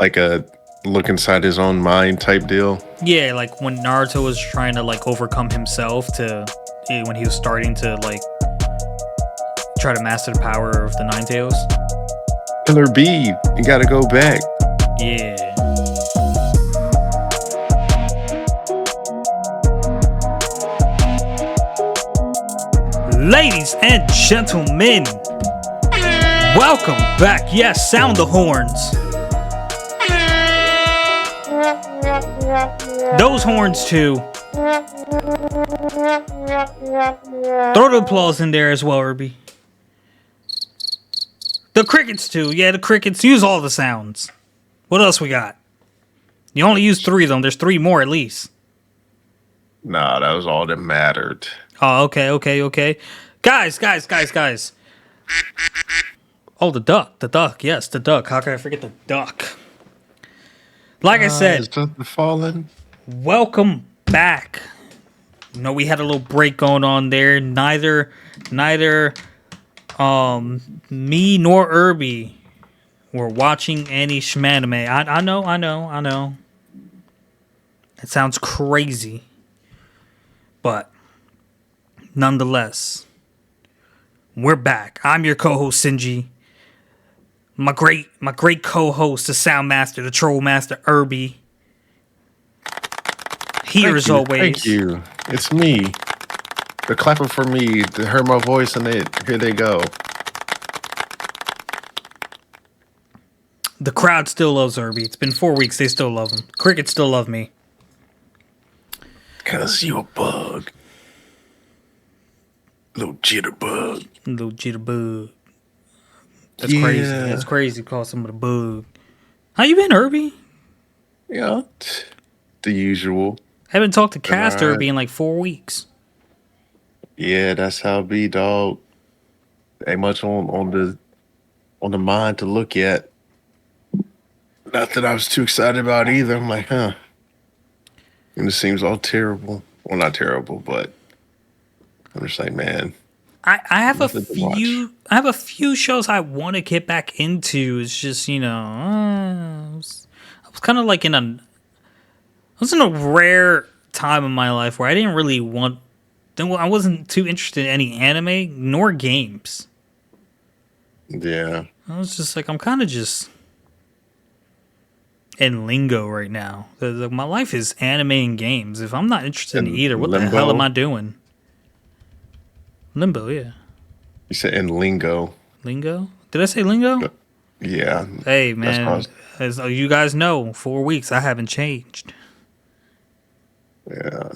like a look inside his own mind type deal. Yeah, like when Naruto was trying to like overcome himself when he was starting to like try to master the power of the Nine Tails. Killer B, you gotta go back. Yeah. Ladies and gentlemen, welcome back. Yes, sound the horns. Those horns too. Throw the applause in there as well, Irby. The crickets too. Yeah, the crickets. Use all the sounds. What else we got? You only use 3 of them. There's 3 more at least. Nah, that was all that mattered. Oh, okay. Guys. Oh, the duck. Yes, the duck. How can I forget the duck? Like I said, is something falling? welcome back. You know, we had a little break going on there. Neither me nor Irby were watching any schmanime. I know. It sounds crazy. But nonetheless, we're back. I'm your co-host Sinji. My great co-host, the sound master, the troll master, Irby. Here as always. Thank you. It's me. They're clapping for me. They heard my voice and here they go. The crowd still loves Irby. It's been 4 weeks. They still love him. Crickets still love me. Cause you a bug. Little jitterbug. Little jitterbug. That's crazy. That's crazy. Call someone a bug. How you been, Irby? Yeah. The usual. Haven't talked to Cast Irby in like 4 weeks. Yeah, that's how it be, dog. Ain't much on the mind to look at. Not that I was too excited about either. I'm like, huh. And it seems all terrible. Well, not terrible, but I'm just like, man. I have a few shows I want to get back into. It's just, you know, I was kind of like I was in a rare time in my life where I didn't really I wasn't too interested in any anime nor games. Yeah. I was just like, I'm kind of just in lingo right now. My life is anime and games. If I'm not interested in either, what the hell am I doing? Limbo, yeah. You said in lingo. Lingo? Did I say lingo? Yeah. Hey, man. As you guys know, 4 weeks, I haven't changed. Yeah.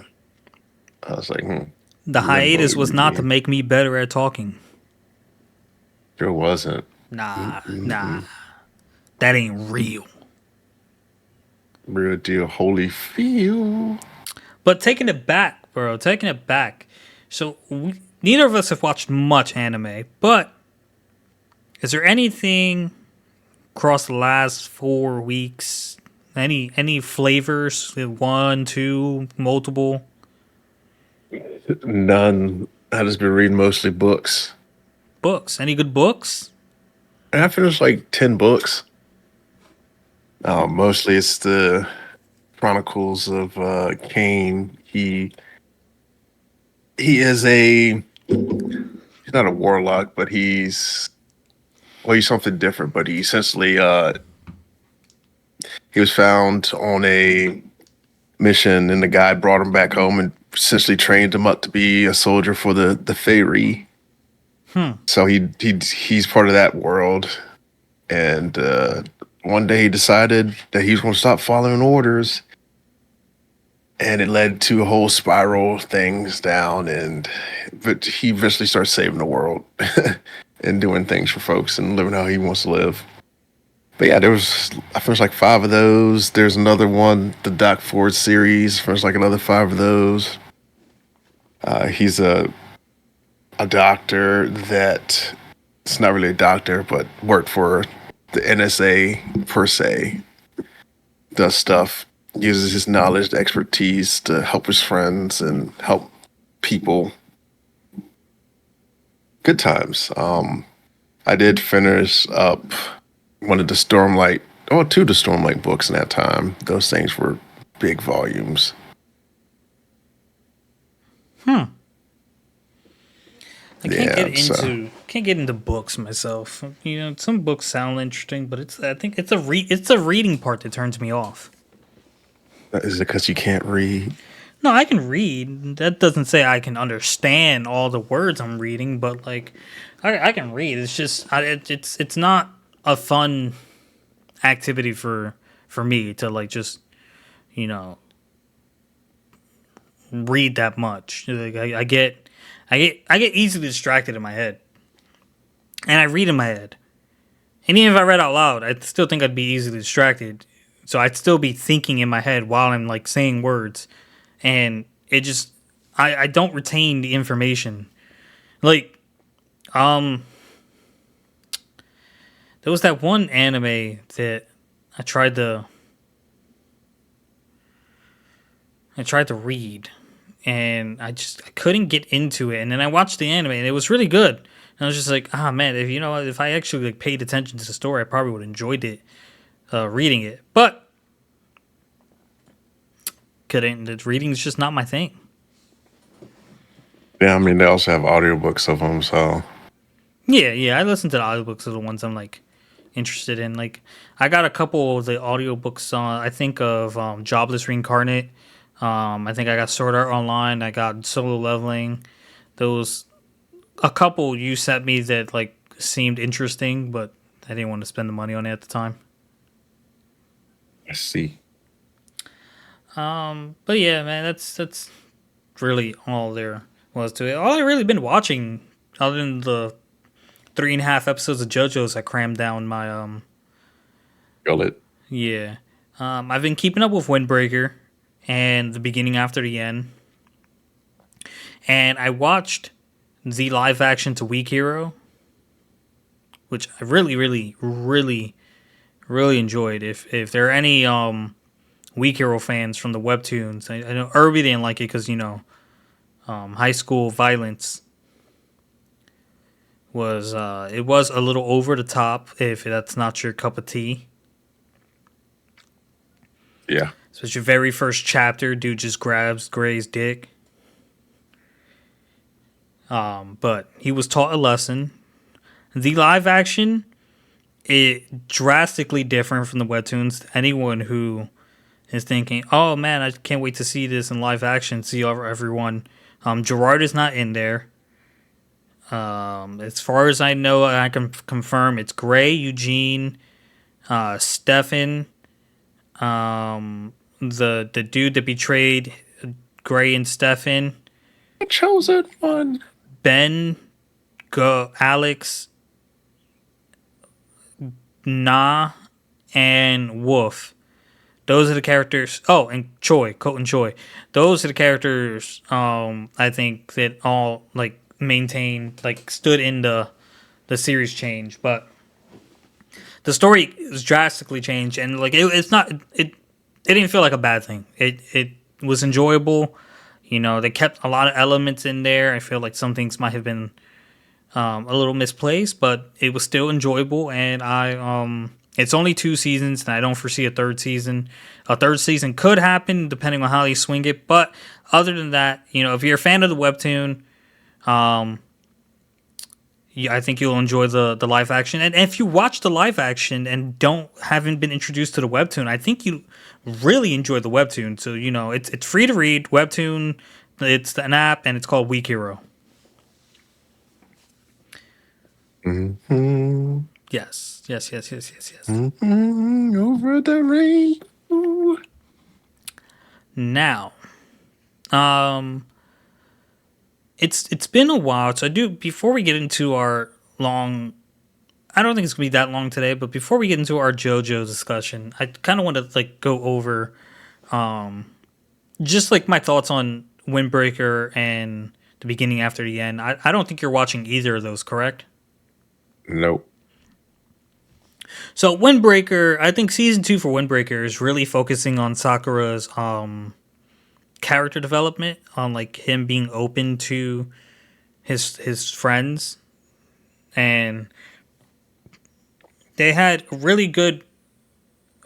I was like, The hiatus was not to make me better at talking. Sure wasn't. Nah. That ain't real. Real deal, holy feel. But taking it back. So, neither of us have watched much anime, but is there anything across the last 4 weeks? Any flavors? 1, 2, multiple? None. I just been reading mostly books. Books? Any good books? I finished like 10 books. Mostly it's the Chronicles of Cain. He's not a warlock, but he's something different. But he essentially he was found on a mission, and the guy brought him back home and essentially trained him up to be a soldier for the Feyre. So he's part of that world, and one day he decided that he was going to stop following orders, and it led to a whole spiral of things down. But he eventually starts saving the world and doing things for folks and living how he wants to live. But yeah, I finished like 5 of those. There's another one, the Doc Ford series. Finished like another 5 of those. He's a doctor that it's not really a doctor, but worked for the NSA per se. Does stuff, uses his knowledge, expertise to help his friends and help people. Good times. I did finish up one of the Stormlight well, two the Stormlight books in that time. Those things were big volumes. I Yeah, so can't get into books myself. You know, some books sound interesting, but I think it's the reading part that turns me off. is it because you can't read? No, I can read. That doesn't say I can understand all the words I'm reading, but like, I can read. It's just it's not a fun activity for me to like just you know read that much. Like I get easily distracted in my head, and I read in my head. And even if I read out loud, I still think I'd be easily distracted. So I'd still be thinking in my head while I'm like saying words, and it just I don't retain the information. Like there was that one anime that I tried to I tried to read, and I couldn't get into it. And then I watched the anime, and it was really good. And I was just like, ah, man, if you know, if I actually like paid attention to the story, I probably would have enjoyed it, reading it. But couldn't. The reading is just not my thing. Yeah, I mean they also have audiobooks of them, so Yeah. I listen to the audiobooks of the ones I'm like interested in. Like I got a couple of the audiobooks on. I think of Jobless Reincarnate. I think I got Sword Art Online. I got Solo Leveling. Those a couple you sent me that like seemed interesting, but I didn't want to spend the money on it at the time. I see. But yeah, man, that's really all there was to it. All I really been watching, other than the 3.5 episodes of JoJo's I crammed down my Feel it. yeah. I've been keeping up with Windbreaker and the beginning after the end, and I watched the live action to Weak Hero, which I really enjoyed. If there are any Weak Hero fans from the webtoons, I know Irby didn't like it because high school violence was it was a little over the top if that's not your cup of tea. Yeah. So it's your very first chapter, dude just grabs Gray's dick. But he was taught a lesson. The live action, it drastically different from the webtoons. Anyone who is thinking, "Oh man, I can't wait to see this in live action," see everyone. Gerard is not in there. As far as I know, I can confirm it's Gray, Eugene, Stefan, the dude that betrayed Gray and Stefan, The chosen one. Ben, Alex, Na, and Wolf. Those are the characters. Oh, and Choi, Colton Choi. Those are the characters. I think that all like maintained, like stood in the series change, but the story is drastically changed, and like it's not it. It didn't feel like a bad thing. It was enjoyable. You know, they kept a lot of elements in there. I feel like some things might have been a little misplaced, but it was still enjoyable. And it's only 2 seasons, and I don't foresee a third season. A third season could happen depending on how they swing it. But other than that, you know, if you're a fan of the webtoon, yeah, I think you'll enjoy the live action. And if you watch the live action and haven't been introduced to the webtoon, I think you really enjoy the webtoon. So you know, it's free to read webtoon. It's an app, and it's called Weak Hero. Mm-hmm. Yes. Over the rainbow. Now, it's been a while, so I do before we get into our long. I don't think it's gonna be that long today, but before we get into our JoJo discussion, I kind of want to like go over, just like my thoughts on Windbreaker and the beginning after the end. I don't think you're watching either of those, correct? Nope. So Windbreaker, I think season 2 for Windbreaker is really focusing on Sakura's character development, on like him being open to his friends, and they had really good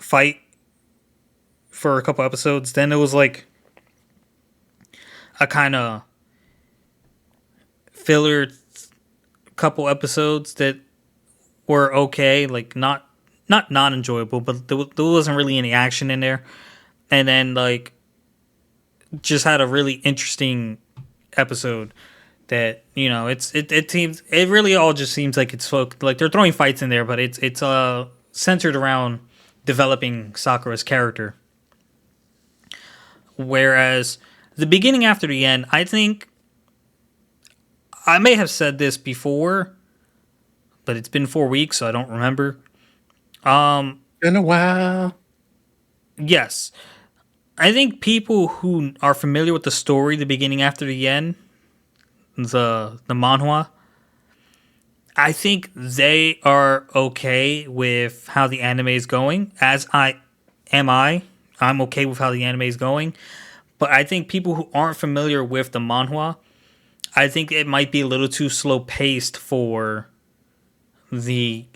fight for a couple episodes. Then it was like a kind of filler couple episodes that were okay, like not enjoyable, but there wasn't really any action in there. And then like just had a really interesting episode that it seems it really all just seems like it's like they're throwing fights in there, but it's centered around developing Sakura's character. Whereas the beginning after the end, I think I may have said this before, but it's been 4 weeks, so I don't remember. In a while. Yes, I think people who are familiar with the story, the beginning after the end, the manhwa, I think they are okay with how the anime is going. As I am, I'm okay with how the anime is going. But I think people who aren't familiar with the manhwa, I think it might be a little too slow paced for the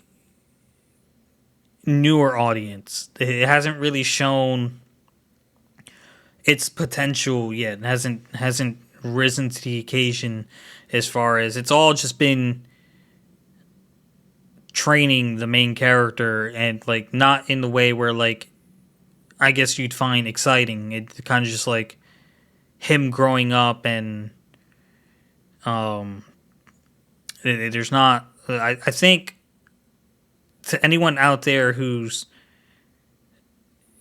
newer audience. It hasn't really shown its potential yet. It hasn't risen to the occasion as far as it's all just been training the main character, and like not in the way where like I guess you'd find exciting. It kind of just like him growing up, and there's not. I think to anyone out there who's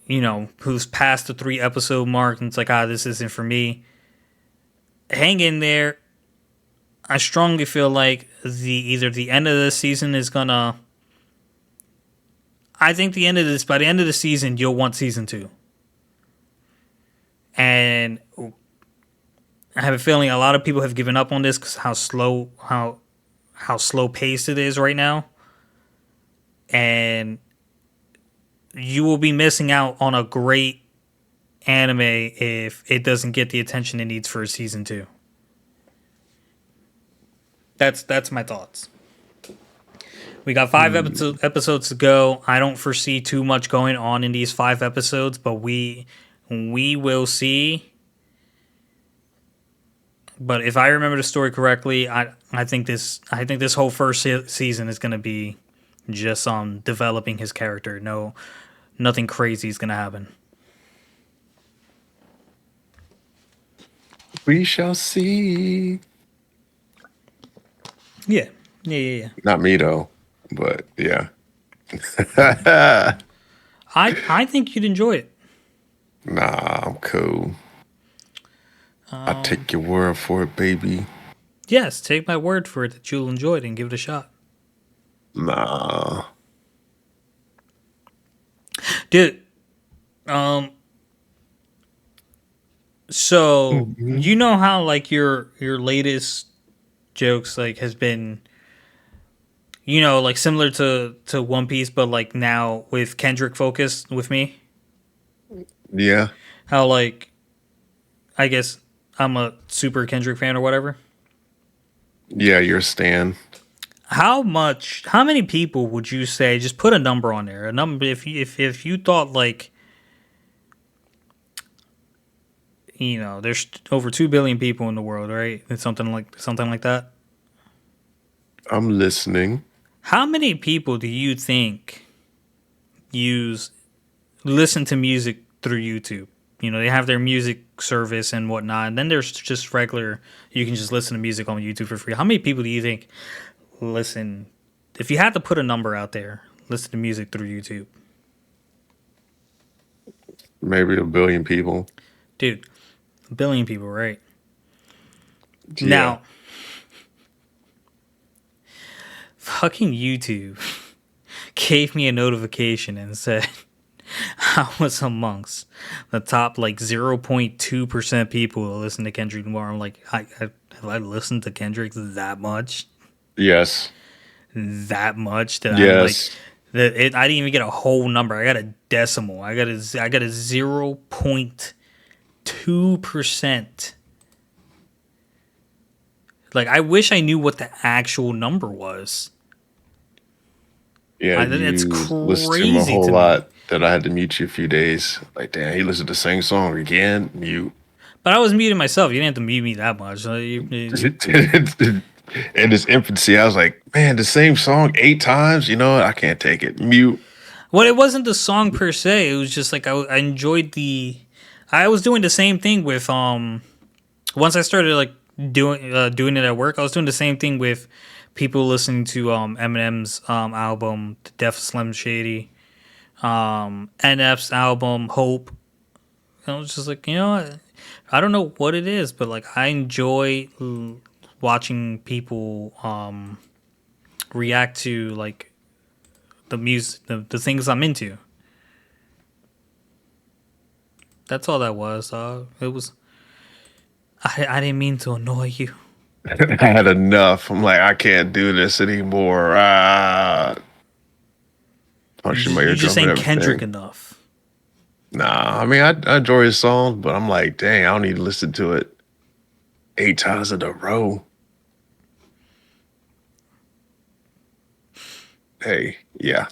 who's past the 3 episode mark and it's like, this isn't for me, hang in there. I strongly feel like either the end of this season is gonna. I think by the end of the season, you'll want season 2. And I have a feeling a lot of people have given up on this because how slow paced it is right now. And you will be missing out on a great anime if it doesn't get the attention it needs for a season 2. That's my thoughts. We got 5 episodes to go. I don't foresee too much going on in these 5 episodes, but we will see. But if I remember the story correctly, I think this whole first season is going to be just on developing his character. Nothing crazy is going to happen. We shall see. Yeah. Not me though, but yeah. I think you'd enjoy it. Nah, I'm cool. I'll take your word for it, baby. Yes, take my word for it that you'll enjoy it and give it a shot. Nah. Dude, so you know how like your latest jokes like has been like similar to One Piece, but like now with Kendrick focused with me? Yeah. How like I guess I'm a super Kendrick fan or whatever. Yeah, you're a stan. How many people would you say, just put a number on there, a number, if you thought like, there's over 2 billion people in the world, right? It's something like that. I'm listening. How many people do you think listen to music through YouTube? They have their music service and whatnot, and then there's just regular, you can just listen to music on YouTube for free. How many people do you think listen, if you had to put a number out there, listen to music through YouTube? Maybe 1 billion people. Dude, 1 billion people, right? Yeah. Now, fucking YouTube gave me a notification and said I was amongst the top like 0.2% people who listen to Kendrick Lamar. I'm like, have I listened to Kendrick that much? Yes. That much that Yes. I didn't even get a whole number. I got a decimal. I got a 0.2%. Like, I wish I knew what the actual number was. Yeah, It's you listen to him a crazy whole to me. lot. that I had to mute you a few days. Like, damn, he listened to the same song again. Mute. But I was muting myself. You didn't have to mute me that much. In his infancy, I was like, man, the same song 8 times. You know what? I can't take it. Mute. Well, it wasn't the song per se. It was just like I enjoyed the. I was doing the same thing with Once I started like doing it at work, I was doing the same thing with people listening to Eminem's album, The Def Slim Shady, NF's album, Hope. And I was just like, I don't know what it is, but like I enjoy watching people react to like the music, the things I'm into. That's all that was. It was. I didn't mean to annoy you. I had enough. I'm like, I can't do this anymore. Punching my You just eardrum and ain't Kendrick everything. enough. Nah, I mean, I enjoy his songs, but I'm like, dang, I don't need to listen to it 8 times in a row. Hey, yeah,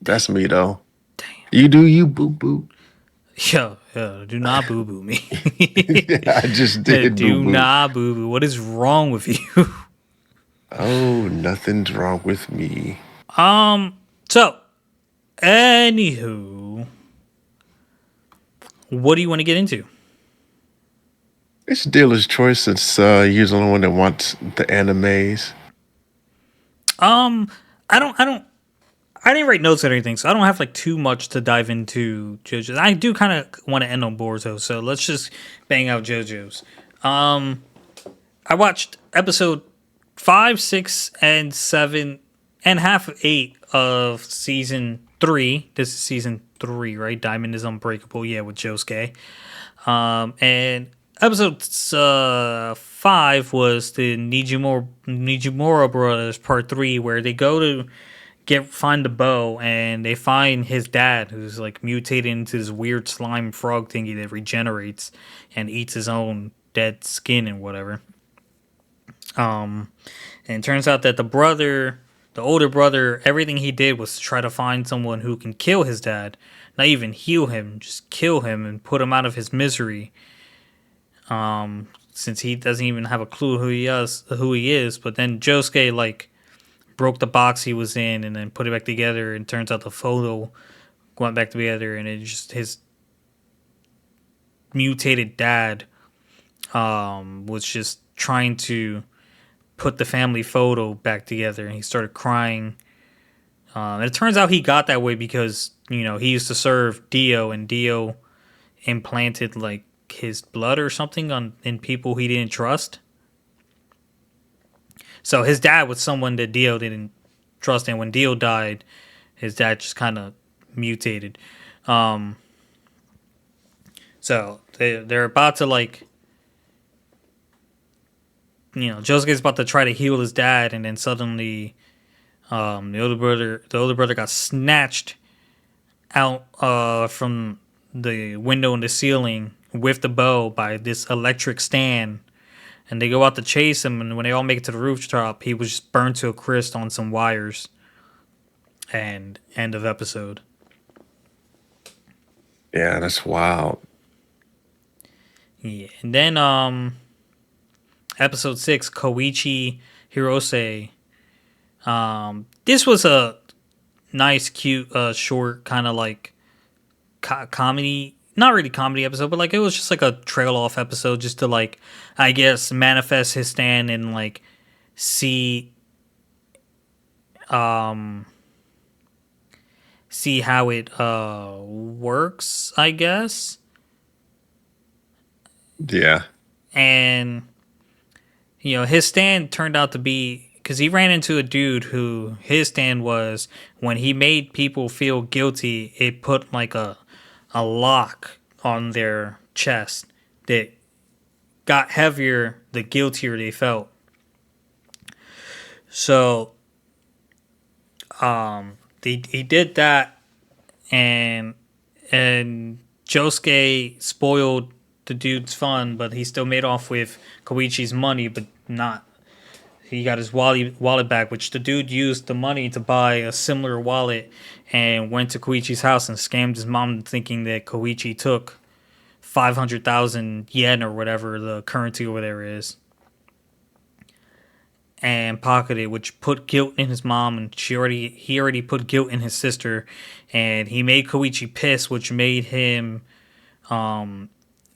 that's me though. Damn. You do you, boo boo. Yeah, do not boo boo me. I just did, boo Do boo. not boo boo. What is wrong with you? Oh, nothing's wrong with me. So, anywho, what do you want to get into? It's dealer's choice since you're the only one that wants the animes. Um, I didn't write notes or anything, so I don't have like too much to dive into JoJo's. I do kind of want to end on Boruto, so let's just bang out JoJo's. I watched episode 5, 6, and 7, and half of 8 of season 3. This is season 3, right? Diamond is Unbreakable, yeah, with Josuke. And episode 5 was the Nijimura Brothers Part 3, where they go to find the bow, and they find his dad, who's like mutated into this weird slime frog thingy that regenerates and eats his own dead skin and whatever. And it turns out that the older brother, everything he did was to try to find someone who can kill his dad, not even heal him, just kill him and put him out of his misery. Since he doesn't even have a clue who he is. But then Josuke like broke the box he was in and then put it back together, and turns out the photo went back together, and it just his mutated dad was just trying to put the family photo back together, and he started crying. And it turns out he got that way because he used to serve Dio, and Dio implanted like his blood or something in people he didn't trust. So his dad was someone that Dio didn't trust, and when Dio died, his dad just kind of mutated. So they're about to like, Josuke's about to try to heal his dad, and then suddenly, the older brother got snatched out from the window in the ceiling with the bow by this electric stand. And they go out to chase him, and when they all make it to the rooftop, he was just burned to a crisp on some wires. And end of episode. Yeah, that's wild. Yeah. And then episode 6, Koichi Hirose. This was a nice, cute, short kind of like comedy. Not really comedy episode, but like it was just like a trail off episode, just to like, I guess, manifest his stand and like see how it works, I guess. Yeah. And his stand turned out to be, because he ran into a dude who his stand was, when he made people feel guilty, it put like a lock on their chest that got heavier the guiltier they felt. So he did that, and Josuke spoiled the dude's fun, but he still made off with Koichi's money, but not he got his wallet back, which the dude used the money to buy a similar wallet and went to Koichi's house and scammed his mom thinking that Koichi took 500,000 yen or whatever the currency over there is and pocketed, which put guilt in his mom, and he already put guilt in his sister, and he made Koichi pissed, which made him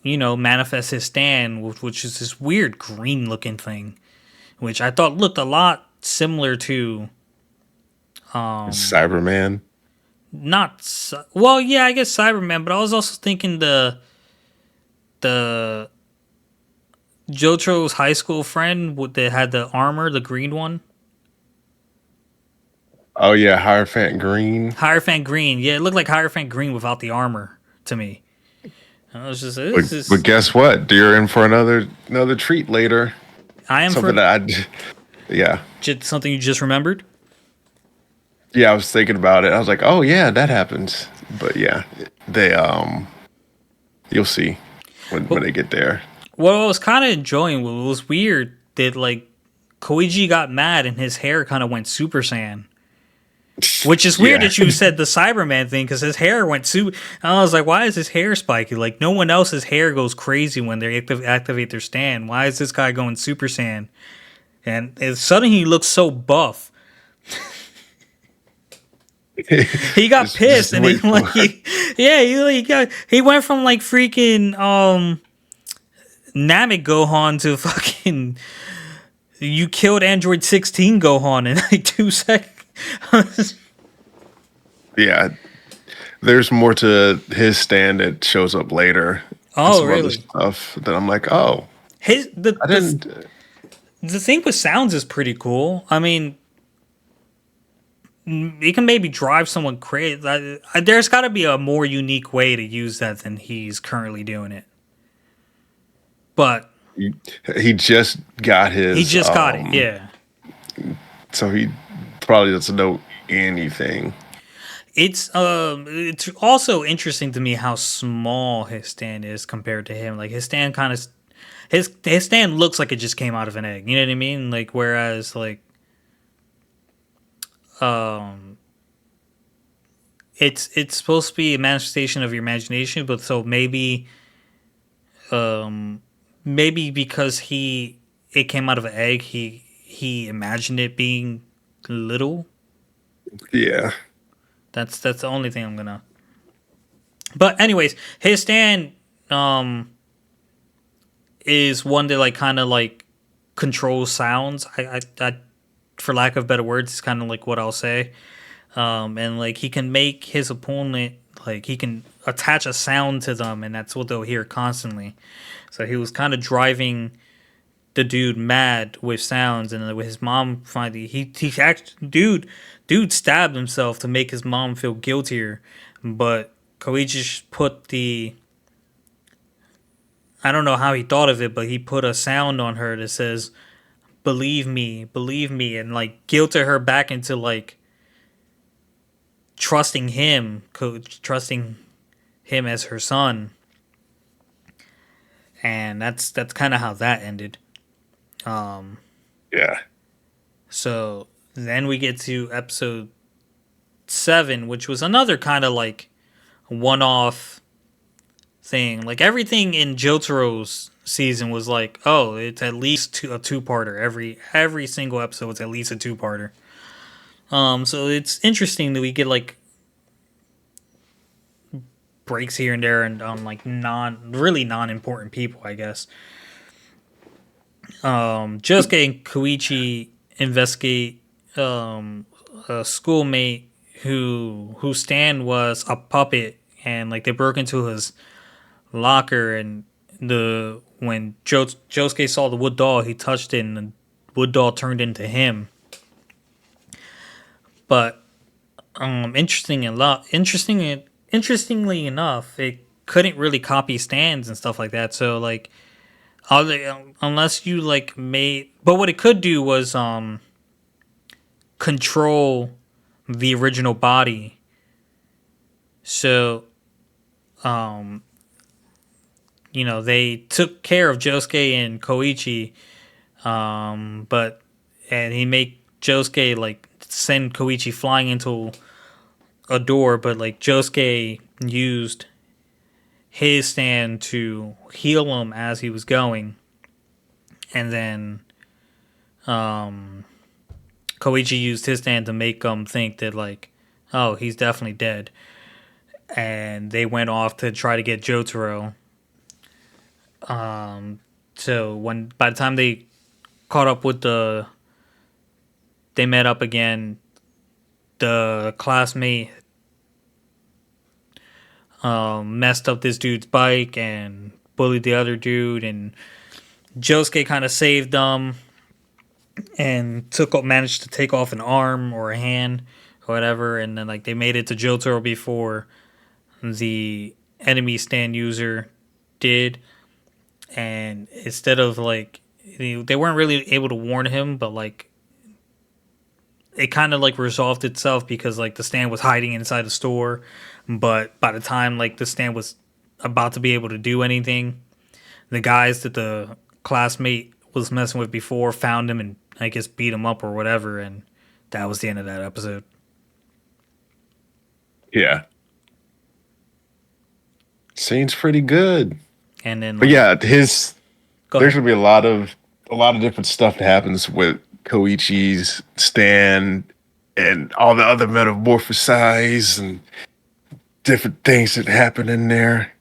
manifest his stand, which is this weird green looking thing, which I thought looked a lot similar to Cyberman. well, yeah, I guess Cyberman, but I was also thinking the Jotaro's high school friend that had the armor, the green one. Oh yeah, Hierophant Green. Hierophant Green. Yeah, it looked like Hierophant Green without the armor to me. I was just, But guess what? You're in for another treat later. I am Something for that yeah. something you just remembered. Yeah, I was thinking about it. I was like, oh yeah, that happens. But yeah, they you'll see when they get there. What I was kind of enjoying was weird that like Koichi got mad and his hair kind of went Super Saiyan. Which is weird that you said the Cyberman thing because his hair went super. I was like, why is his hair spiky? Like no one else's hair goes crazy when they activate their stand. Why is this guy going Super Saiyan? And suddenly he looks so buff. He got pissed and he went from like freaking Namek Gohan to fucking you killed Android 16 Gohan in like 2 seconds. Yeah, there's more to his stand that shows up later. Oh, some really? other stuff that I'm like, oh, I didn't. uh, The thing with sounds is pretty cool. I mean, it can maybe drive someone crazy. There's got to be a more unique way to use that than he's currently doing it. But he just got his. he just got it, yeah. So he probably doesn't know anything. It's also interesting to me how small his stand is compared to him. Like his stand kind of his stand looks like it just came out of an egg. You know what I mean? Like whereas like it's supposed to be a manifestation of your imagination, but so maybe because it came out of an egg, he imagined it being little. Yeah. That's the only thing I'm gonna. But anyways, his stand is one that like kind of like controls sounds. I for lack of better words, is kind of like what I'll say. And like he can make his opponent like he can attach a sound to them, and that's what they'll hear constantly. So he was kind of driving the dude mad with sounds, and with his mom finally he actually dude stabbed himself to make his mom feel guiltier, but Koichi put the I don't know how he thought of it, but he put a sound on her that says believe me, and like guilted her back into like trusting him as her son. And that's kind of how that ended. Yeah. So then we get to episode 7, which was another kind of like one-off thing. Like everything in Jotaro's season was like, oh, it's at least a two-parter. Every single episode was at least a two-parter. So it's interesting that we get like breaks here and there and on like non-important people, I guess. Josuke and Koichi investigate a schoolmate whose stand was a puppet, and like they broke into his locker, and when Josuke saw the wood doll, he touched it, and the wood doll turned into him. But interestingly enough, it couldn't really copy stands and stuff like that. So like, unless you like made, but what it could do was control the original body. So, they took care of Josuke and Koichi, but and he make Josuke like send Koichi flying into a door, but like Josuke used his stand to heal him as he was going, and then Koichi used his stand to make him think that like, oh, he's definitely dead, and they went off to try to get Jotaro. So when by the time they caught up with they met up again. The classmate messed up this dude's bike and bullied the other dude, and Josuke kind of saved them and managed to take off an arm or a hand or whatever, and then like they made it to Jotaro before the enemy stand user did, and instead of like they weren't really able to warn him, but like it kind of like resolved itself because like the stand was hiding inside the store, but by the time like the stand was about to be able to do anything, the guys that the classmate was messing with before found him and I guess beat him up or whatever, and that was the end of that episode. Yeah. Seems pretty good. And then, But like, yeah, there's gonna be a lot of different stuff that happens with Koichi's stand and all the other metamorphosize and different things that happen in there.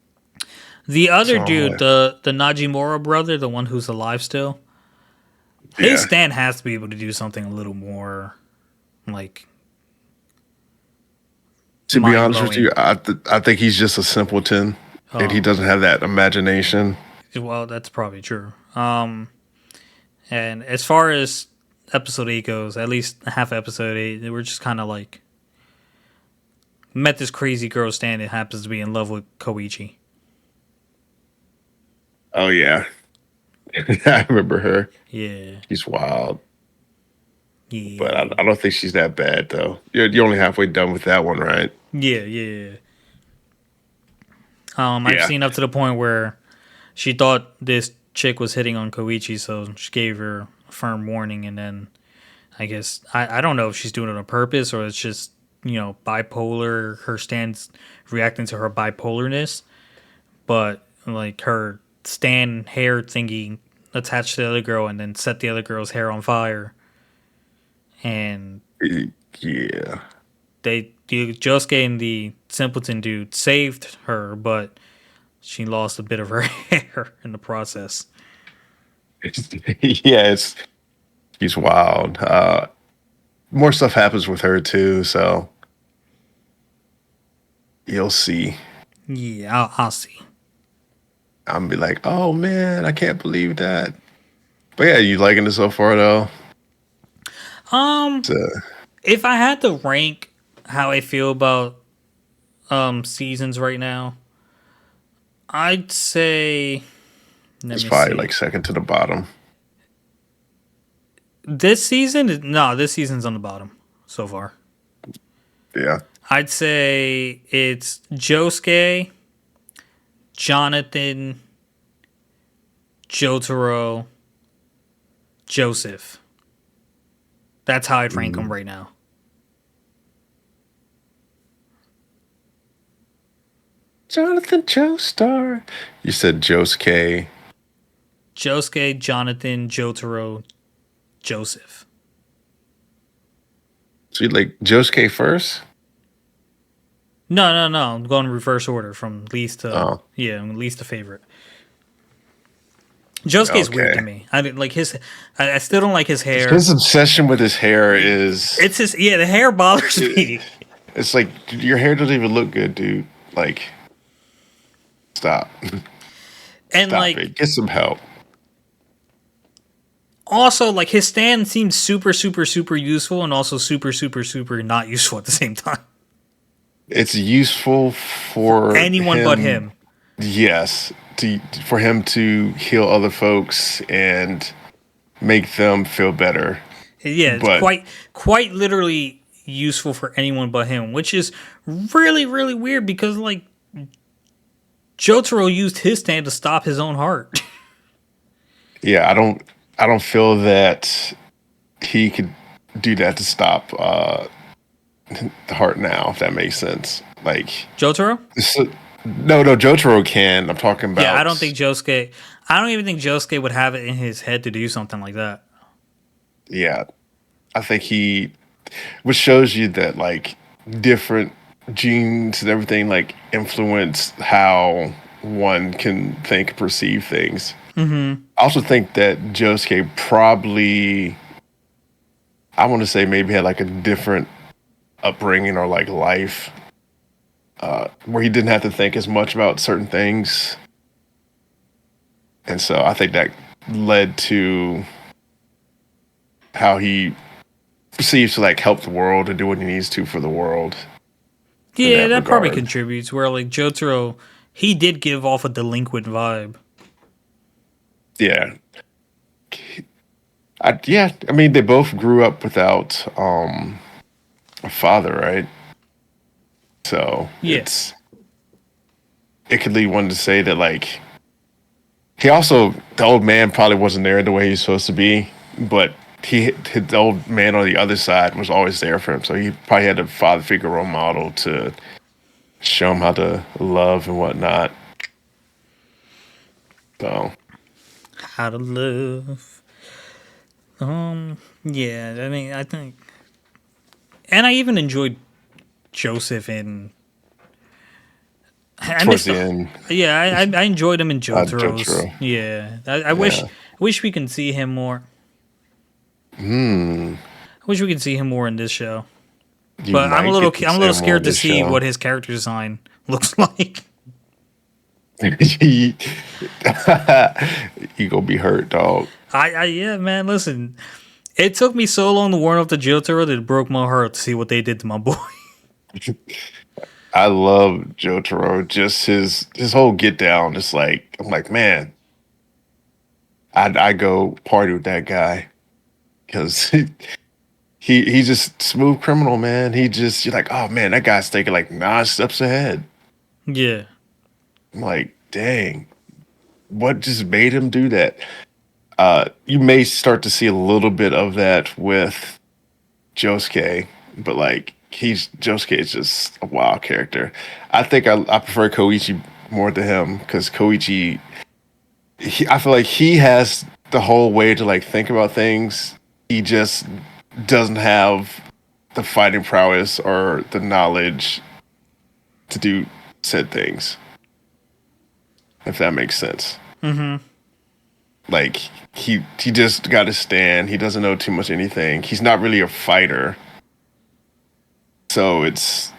the other So, dude, the Najimura brother, the one who's alive still, his yeah. stand has to be able to do something a little more like To be honest with mind-blowing. you, I think he's just a simpleton and he doesn't have that imagination. Well, that's probably true. And as far as episode 8 goes, at least half episode 8, they were just kind of like met this crazy girl stand that happens to be in love with Koichi. Oh yeah. I remember her. Yeah, She's wild. But yeah, I don't think she's that bad though. You're only halfway done with that one, right? yeah. I've Yeah. seen up to the point where she thought this chick was hitting on Koichi, so she gave her a firm warning, and then I guess I don't know if she's doing it on purpose or it's just bipolar. Her stands reacting to her bipolarness, but like her stand hair thingy attached to the other girl and then set the other girl's hair on fire, and Yeah. Josuke and the simpleton dude saved her, but she lost a bit of her hair in the process. Yeah, she's wild. More stuff happens with her too, so you'll see. Yeah, I'll see. I'm be like, oh man, I can't believe that. But yeah, you liking it so far though? Um, It's, if I had to rank how I feel about seasons right now, I'd say let it's me probably see. like second to the bottom. This season, no, this season's on the bottom so far. Yeah. I'd say it's Josuke, Jonathan, Jotaro, Joseph. That's how I'd rank them right now. Jonathan Joestar. You said Josuke. Josuke, Jonathan, Jotaro, Joseph. So you like Josuke first? No. I'm going in reverse order from least to Oh, least to favorite. Josuke's weird to okay. me. I didn't like his. I still don't like his hair. His obsession with his hair is It's his. Yeah, the hair bothers me. it's like your hair doesn't even look good, dude. Like stop. And Stop like it. Get some help. also like his stand seems super useful and also super not useful at the same time. It's useful for Anyone but him. Yes, for him to heal other folks and make them feel better. Yeah, it's But quite literally useful for anyone but him, which is really weird because like Jotaro used his stand to stop his own heart. yeah, I don't feel that he could do that to stop the heart now, if that makes sense. Like, Jotaro? so, no, Jotaro can. I'm talking Yeah, I about, don't think Josuke. I don't even think Josuke would have it in his head to do something like that. yeah, I think which shows you that like different genes and everything like influence how one can think, perceive things. Mm-hmm. I also think that Josuke probably, I want to say maybe had like a different upbringing or like life where he didn't have to think as much about certain things. And so I think that led to how he perceives to like help the world and do what he needs to for the world in Yeah, that that probably regard. contributes. Where like Jotaro, he did give off a delinquent vibe. Yeah. Yeah, I mean they both grew up without a father, right? So Yeah, it could lead one to say that like the old man probably wasn't there the way he's supposed to be, but the old man on the other side was always there for him. So he probably had a father figure role model to show him how to love and whatnot. So how to love. Yeah, I mean, I think, and I even enjoyed Joseph in. I towards missed the the. end, Yeah, I enjoyed him in Jotaro's. Jotaro. Yeah, Yeah. I wish we can see him more. Hmm. I wish we could see him more in this show. You But might get to I'm a say little more in scared to this see show. what his character design looks like. You gonna be hurt, dog. Yeah, man. Listen, it took me so long to warm up to Jotaro that it broke my heart to see what they did to my boy. I love Jotaro. Just his whole get down. Just like I'm like, man, I go party with that guy because he's just smooth criminal, man. You're like, oh man, that guy's thinking like 9 steps ahead. Yeah. I'm like, dang, what just made him do that? You may start to see a little bit of that with Josuke, but like Josuke is just a wild character. I think I prefer Koichi more to him because Koichi, I feel like he has the whole way to like think about things. He just doesn't have the fighting prowess or the knowledge to do said things, if that makes sense. Mm-hmm. Like he just got to stand. He doesn't know too much anything. He's not really a fighter, so It's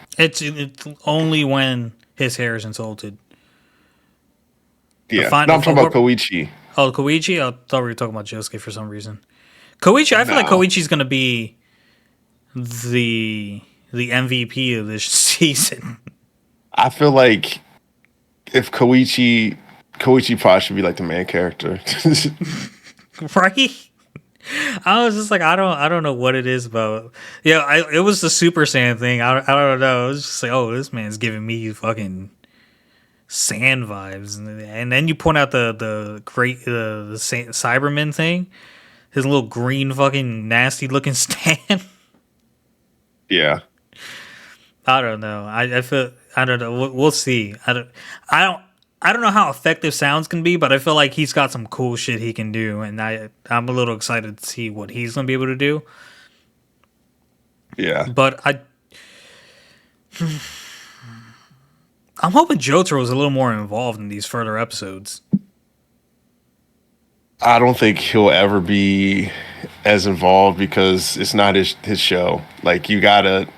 only when his hair is insulted. The yeah. fine. No, I'm talking about Koichi. Oh, Koichi. I thought we were talking about Josuke for some reason. Koichi. I feel like No, Koichi's gonna be the the MVP of this season. I feel like if Koichi probably should be like the main character. Right? I was just like, I don't know what it is about. Yeah, it was the Super Saiyan thing. I don't know. It was just like, oh, this man's giving me fucking sand vibes, and then you point out the great Cyberman thing, his little green fucking nasty looking stand. Yeah, I don't know. I feel I don't know. We'll see. I don't. I don't know how effective sounds can be, but I feel like he's got some cool shit he can do, and I'm a little excited to see what he's gonna be able to do. yeah. But I'm hoping Jotaro is a little more involved in these further episodes. I don't think he'll ever be as involved because it's not his show. Like you gotta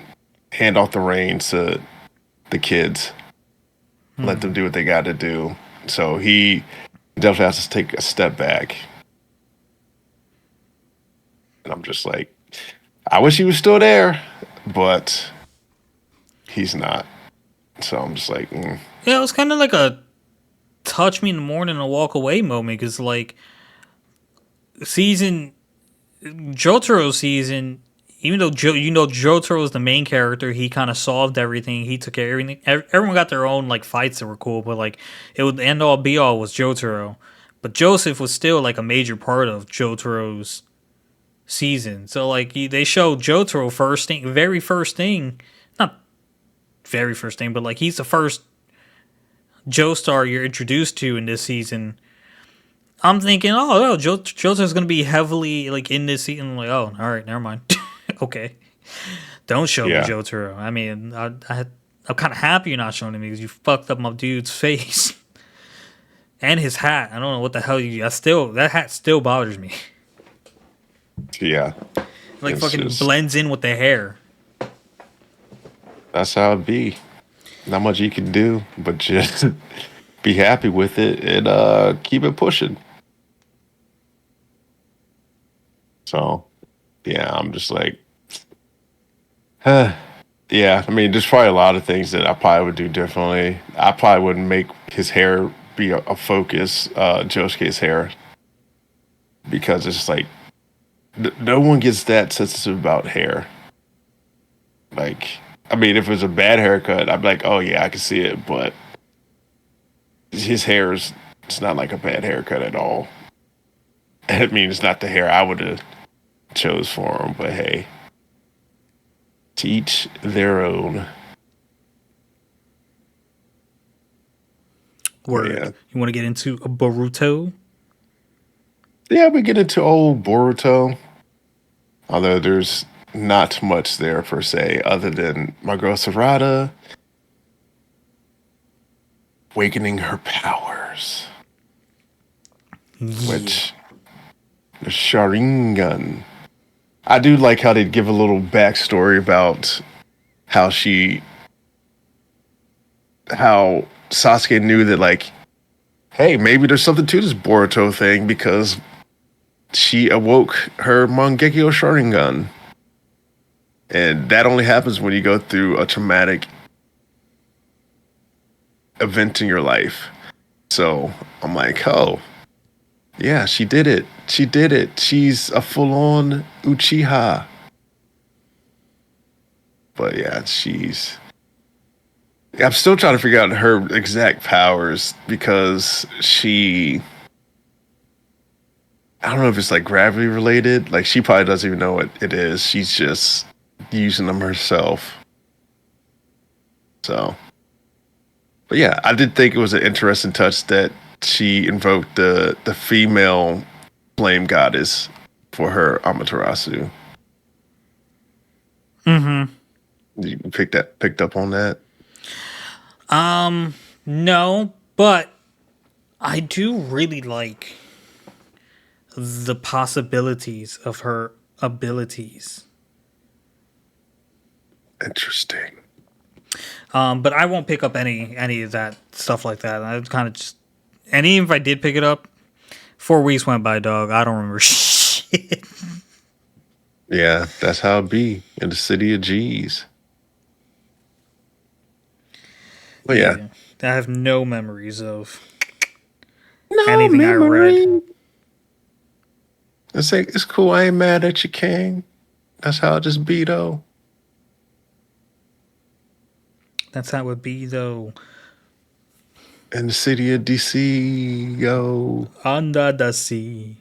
hand off the reins to the kids, let them do what they got to do. So he definitely has to take a step back. And I'm just like, I wish he was still there, but he's not. So I'm just like, Yeah, it was kind of like a touch me in the morning and walk away moment because like season Jotaro season, even though Jotaro was the main character, he kind of solved everything. He took care of everything. Everyone got their own like fights that were cool, but like it would end all be all was Jotaro. But Joseph was still like a major part of Jotaro's season. So like they show Jotaro not very first thing, but like he's the first Joestar you're introduced to in this season. I'm thinking, oh, no, Jotaro's gonna be heavily like in this season. I'm like, oh, all right, never mind. Okay, don't show me Yeah. Jotaro. I mean, I'm kind of happy you're not showing me because you fucked up my dude's face and his hat. I don't know what the hell that hat still bothers me. Yeah. Like It's fucking just, blends in with the hair. that's how it be. Not much you can do, but just be happy with it and keep it pushing. So, yeah, I'm just like, yeah. I mean, there's probably a lot of things that I probably would do differently. I probably wouldn't make his hair be a focus, Josuke's hair, because it's like no one gets that sensitive about hair. Like, I mean, if it was a bad haircut, I'd be like, oh yeah, I can see it, but his hair is it's not like a bad haircut at all. I mean, it's not the hair I would have chose for him, but hey, to each their own. Word. Yeah. You want to get into a Boruto? Yeah, we get into old Boruto, although there's not much there per se, other than my girl Sarada awakening her powers, Yeah. which the Sharingan. I do like how they give a little backstory about how how Sasuke knew that, like, hey, maybe there's something to this Boruto thing because she awoke her Mangekyo Sharingan. And that only happens when you go through a traumatic event in your life. So I'm like, oh, yeah, she did it. She did it. She's a full-on Uchiha. But yeah, I'm still trying to figure out her exact powers because I don't know if it's like gravity related. Like she probably doesn't even know what it is. She's just using them herself. So, but yeah, I did think it was an interesting touch that she invoked the female flame goddess for her Amaterasu. Mm-hmm. You picked up on that? No, but I do really like the possibilities of her abilities. Interesting. But I won't pick up any of that stuff like that. I kind of just, and even if I did pick it up, 4 weeks went by, dog. I don't remember shit. Yeah, that's how it be in the city of G's. But yeah, Yeah, I have no memories of no anything I read. memory. It's like it's cool. I ain't mad at you, King. That's how it just be though. That's how it would be, though. In the city of DC, yo, Under the sea.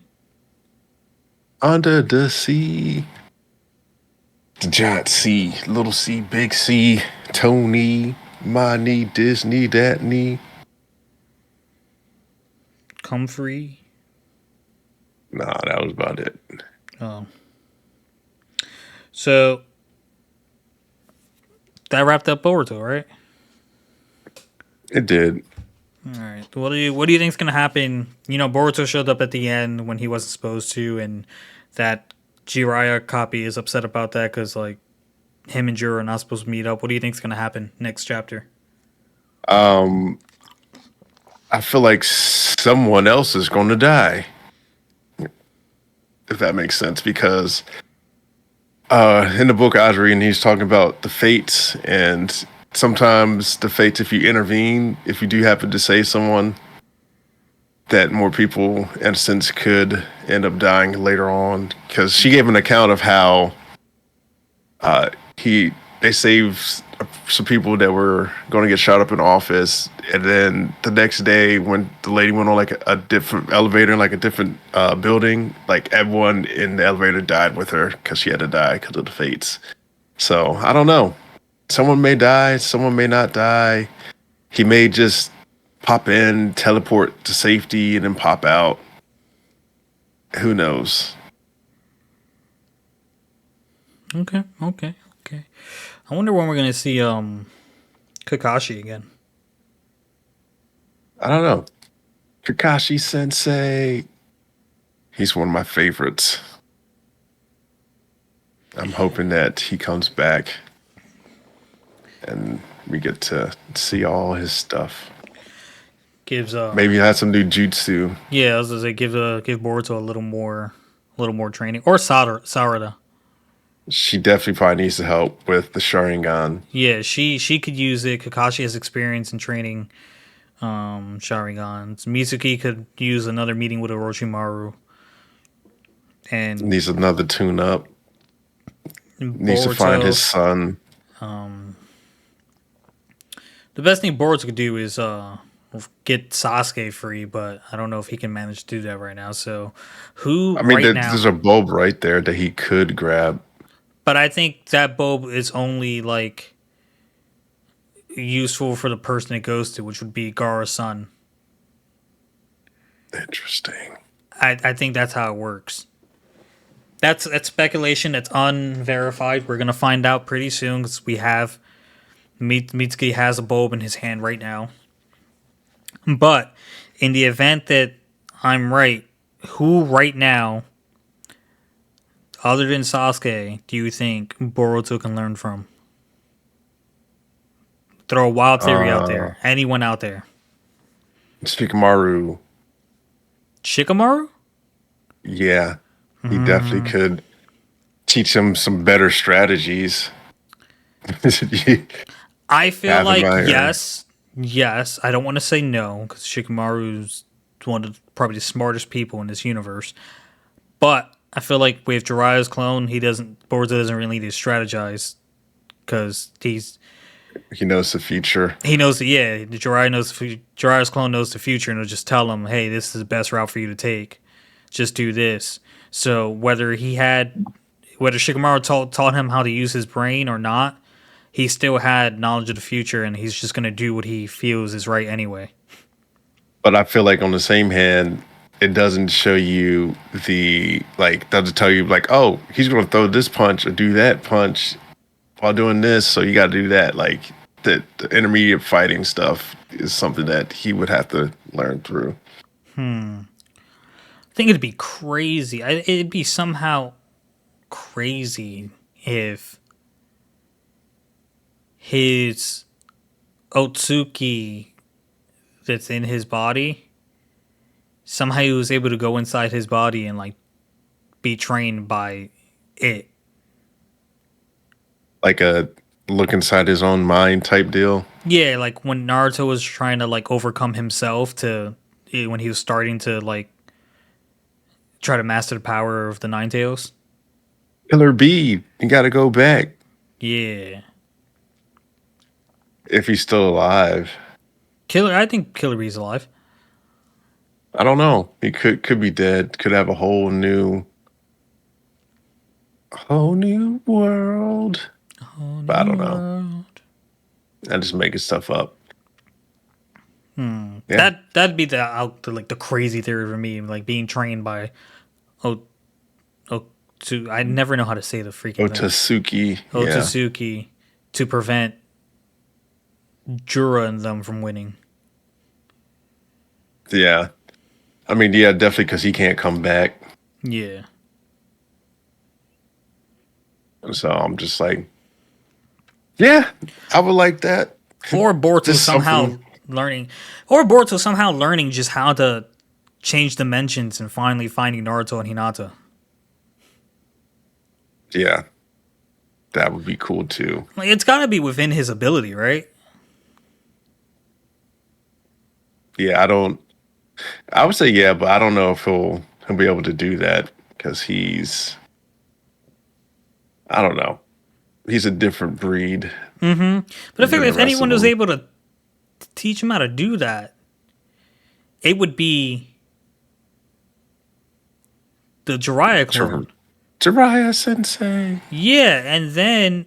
under the sea, the giant C, little C, big C, Tony, my knee, Disney, that knee. Come free. Nah, that was about it. Oh. So, that wrapped up Boruto, right? It did. All right. What do you think is gonna happen? You know, Boruto showed up at the end when he wasn't supposed to, and that Jiraiya copy is upset about that because like him and Jiro are not supposed to meet up. What do you think is gonna happen next chapter? I feel like someone else is going to die, if that makes sense, because in the book I was reading, he's talking about the fates, and sometimes the fates, if you intervene, if you do happen to save someone, that more people, in a sense, could end up dying later on. Because she gave an account of how he they saved some people that were going to get shot up in office, and then the next day when the lady went on like a different elevator in like a different building, like everyone in the elevator died with her because she had to die because of the fates. So I don't know. Someone may die, someone may not die. He may just pop in, teleport to safety, and then pop out. Who knows? Okay, okay, okay. I wonder when we're gonna see Kakashi again. I don't know. Kakashi Sensei. He's one of my favorites. I'm hoping that he comes back and we get to see all his stuff. Gives Maybe he'll have some new jutsu. yeah, I was gonna say give Boruto a little more training, or Sarada. She definitely probably needs to help with the Sharingan. Yeah, she could use it. Kakashi has experience in training Sharingans. Mitsuki could use another meeting with Orochimaru, and Needs another tune up. Needs to find his Boruto. son. The best thing Boruto could do is get Sasuke free, but I don't know if he can manage to do that right now. So, who I mean, right now? there's a bulb right there that he could grab. But I think that bulb is only like useful for the person it goes to, which would be Gaara's son. Interesting. I think that's how it works. That's speculation. That's unverified. We're gonna find out pretty soon because we have Mitsuki has a bulb in his hand right now. But in the event that I'm right, who right now, other than Sasuke, do you think Boruto can learn from? Throw a wild theory out there. Anyone out there? Shikamaru. Shikamaru? Yeah, he definitely could teach him some better strategies. I feel Have like admired. yes. I don't want to say no because Shikamaru's one of probably the smartest people in this universe. But I feel like with Jiraiya's clone, Boruto doesn't really need to strategize because He knows the future. he knows that Jiraiya's clone knows the future and he'll just tell him, hey, this is the best route for you to take. Just do this. So whether Shikamaru taught him how to use his brain or not, he still had knowledge of the future, and he's just gonna do what he feels is right anyway. But I feel like on the same hand, it doesn't show you doesn't tell you like, oh, he's gonna throw this punch or do that punch while doing this, so you gotta do that. Like the intermediate fighting stuff is something that he would have to learn through. I think it'd be crazy. It'd be somehow crazy if his Otsuki that's in his body somehow he was able to go inside his body and like be trained by it. Like a look inside his own mind type deal. Yeah, like when Naruto was trying to like overcome himself when he was starting to like try to master the power of the Nine Tails. Killer B, you gotta go back Yeah. if he's still alive. I think Killer Bee's alive. I don't know. He could be dead. Could have a whole new world. But I don't know. I'm just making stuff up. Yeah. That'd be the crazy theory for me, like being trained by I never know how to say the freaking thing. Otsutsuki. Yeah. Otsutsuki to prevent Jura and them from winning. Yeah. I mean, yeah, definitely because he can't come back. Yeah. So I'm just like, yeah, I would like that. Or Boruto Just something- somehow learning just how to change dimensions and finally finding Naruto and Hinata. Yeah. That would be cool too. Like it's got to be within his ability, right? Yeah, I would say yeah, but I don't know if he'll be able to do that because I don't know. he's a different breed. But I figure than if the rest anyone of was them. able to teach him how to do that, it would be the Jiraiya clone. Jiraiya Sensei. Yeah, and then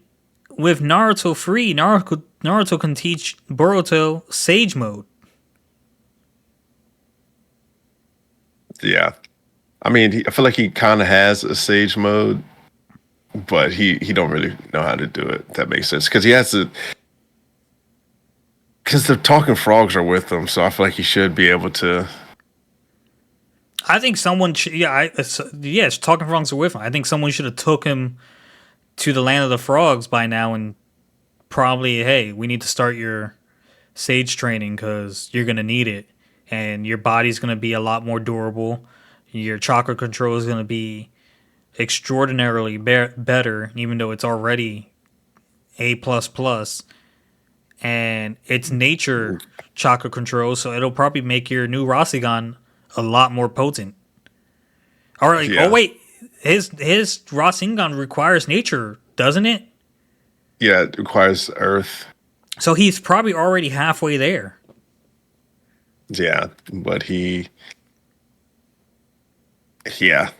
with Naruto free, Naruto can teach Boruto Sage Mode. Yeah, I mean, I feel like he kind of has a Sage mode, but he don't really know how to do it. If that makes sense because he has to. Because the talking frogs are with him, so I feel like he should be able to. I think someone, yes, talking frogs are with him. I think someone should have took him to the land of the frogs by now and probably, hey, we need to start your sage training because you're gonna need it, and your body's gonna be a lot more durable. Your chakra control is gonna be extraordinarily better, even though it's already A plus plus, and it's nature chakra control, so it'll probably make your new Rasengan a lot more potent. Or like, Yeah. oh wait, his Rasengan requires nature, doesn't it? Yeah, it requires Earth. So he's probably already halfway there. Yeah, but yeah,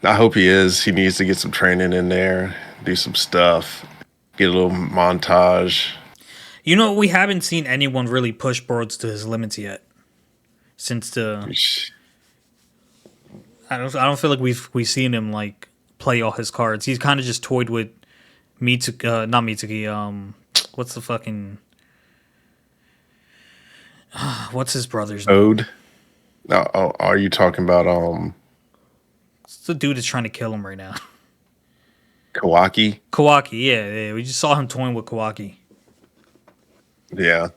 I hope he is. He needs to get some training in there, do some stuff, get a little montage. You know, we haven't seen anyone really push Boruto to his limits yet. Since the, I don't feel like we've seen him like play all his cards. He's kind of just toyed with Mitsuki, not Mitsuki. What's the fucking, what's his brother's name? Ode. Are you talking about It's the dude that's trying to kill him right now. Kawaki? Kawaki, yeah, we just saw him toying with Kawaki. Yeah.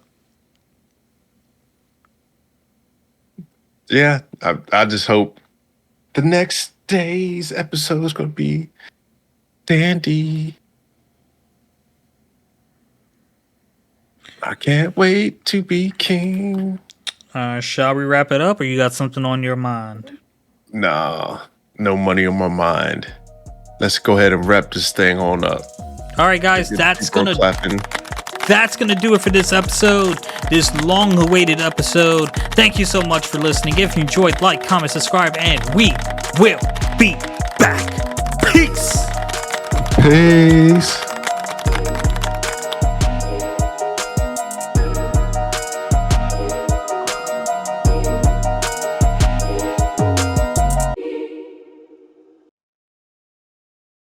Yeah, I just hope the next day's episode is going to be dandy. I can't wait to be king. Shall we wrap it up, or you got something on your mind? Nah, no money on my mind. Let's go ahead and wrap this thing on up. All right, guys, that's People are gonna clapping. That's going to do it for this episode, this long-awaited episode. Thank you so much for listening. If you enjoyed, like, comment, subscribe, and we will be back. Peace! Peace.